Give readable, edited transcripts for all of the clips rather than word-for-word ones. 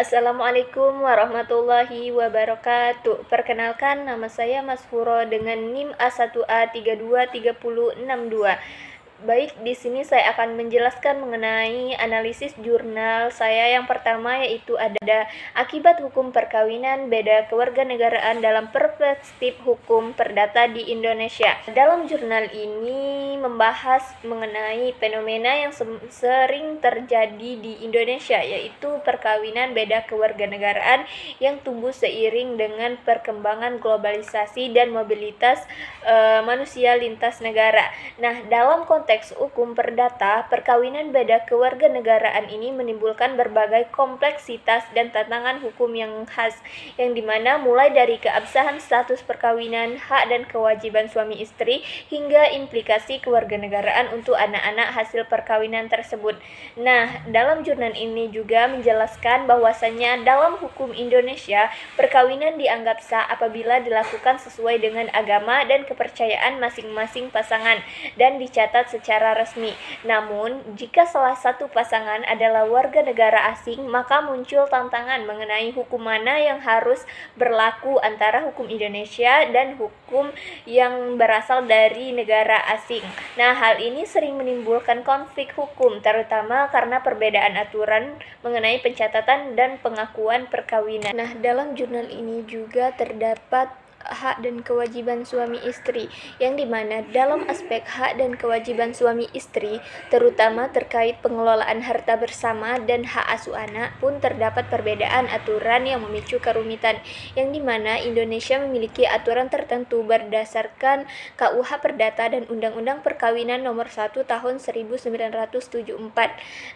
Assalamualaikum warahmatullahi wabarakatuh. Perkenalkan, nama saya Masfuro dengan NIM A1A323062. Baik, di sini saya akan menjelaskan mengenai analisis jurnal saya yang pertama, yaitu ada akibat hukum perkawinan beda kewarganegaraan dalam perspektif hukum perdata di Indonesia. Dalam jurnal ini membahas mengenai fenomena yang sering terjadi di Indonesia, yaitu perkawinan beda kewarganegaraan yang tumbuh seiring dengan perkembangan globalisasi dan mobilitas manusia lintas negara. Nah, dalam konteks hukum perdata, perkawinan beda kewarganegaraan ini menimbulkan berbagai kompleksitas dan tantangan hukum yang khas, yang dimana mulai dari keabsahan status perkawinan, hak dan kewajiban suami istri, hingga implikasi kewarganegaraan untuk anak-anak hasil perkawinan tersebut. Nah, dalam jurnal ini juga menjelaskan bahwasannya dalam hukum Indonesia, perkawinan dianggap sah apabila dilakukan sesuai dengan agama dan kepercayaan masing-masing pasangan dan dicatat secara resmi. Namun, jika salah satu pasangan adalah warga negara asing, maka muncul tantangan mengenai hukum mana yang harus berlaku antara hukum Indonesia dan hukum yang berasal dari negara asing. Nah, hal ini sering menimbulkan konflik hukum, terutama karena perbedaan aturan mengenai pencatatan dan pengakuan perkawinan. Nah, dalam jurnal ini juga terdapat hak dan kewajiban suami istri, yang dimana dalam aspek hak dan kewajiban suami istri, terutama terkait pengelolaan harta bersama dan hak asuh anak, pun terdapat perbedaan aturan yang memicu kerumitan, yang dimana Indonesia memiliki aturan tertentu berdasarkan KUH Perdata dan Undang-Undang Perkawinan Nomor 1 Tahun 1974.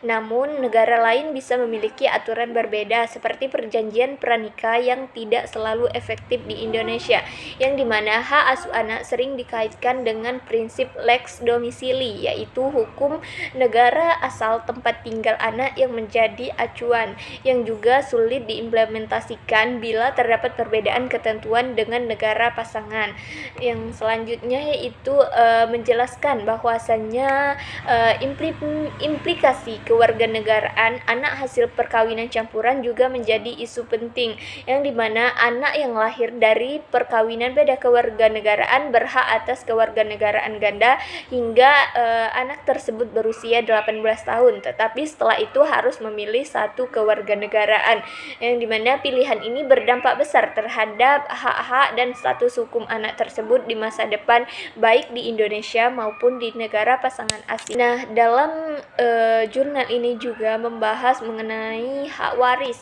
Namun, negara lain bisa memiliki aturan berbeda, seperti perjanjian pranikah yang tidak selalu efektif di Indonesia, yang dimana hak asuh anak sering dikaitkan dengan prinsip lex domisili, yaitu hukum negara asal tempat tinggal anak yang menjadi acuan, yang juga sulit diimplementasikan bila terdapat perbedaan ketentuan dengan negara pasangan. Yang selanjutnya yaitu menjelaskan bahwasannya implikasi kewarganegaraan anak hasil perkawinan campuran juga menjadi isu penting, yang dimana anak yang lahir dari perkawinan beda kewarganegaraan berhak atas kewarganegaraan ganda hingga anak tersebut berusia 18 tahun, tetapi setelah itu harus memilih satu kewarganegaraan, yang dimana pilihan ini berdampak besar terhadap hak-hak dan status hukum anak tersebut di masa depan, baik di Indonesia maupun di negara pasangan asing. Nah, dalam jurnal ini juga membahas mengenai hak waris.